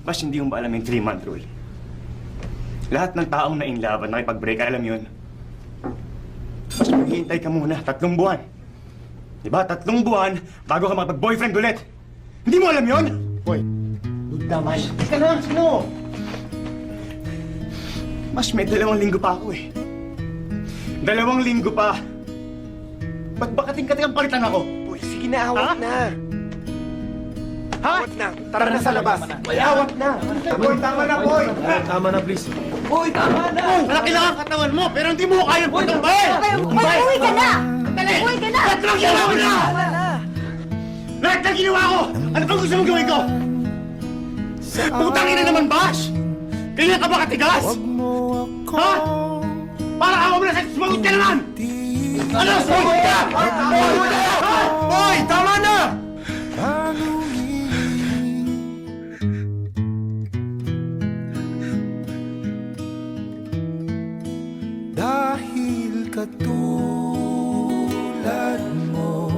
Mas hindi mo ba alam yung 3-month rule? Lahat ng taong na-inlove at nakipag-break, alam yun. Mas maghihintay ka muna, 3 buwan. Diba, 3 buwan bago ka makapag-boyfriend ulit. Hindi mo alam yun? Hoy, dudaman. Teka lang, sino? Mas may 2 linggo pa ako eh. 2 linggo pa. Ba't ba kating-kating ang palitan ako? Uy, sige na, awat na. Ha? Awat na. Tara na sa labas. May awat na. Boy, tama na, boy! Tama na, please. Uy, tama na. Malaki lang ang katawan mo, pero hindi mo kaya putang bayan! Uy ka na! Dali! Uy ka na! Lahat ng ginawa mo na! Tama na. Lahat ng ginawa ko! Ano bang gusto mong gawin ko? Putang ina naman, Bash! Kaya ka ba katigas? Ha? Para ako mo na sa sumagot ka naman! Ano? Sumagot ka! Hoy! Tama na! Dahil katulad mo,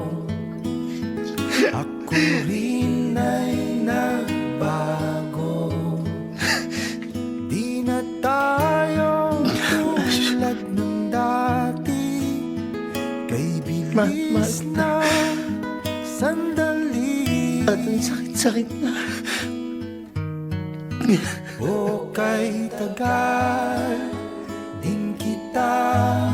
ako rin ay nagbago. Di na tayo tulad ng dati, kay bilis na sandali. At ang sakit-sakit na. O kay tagal din kita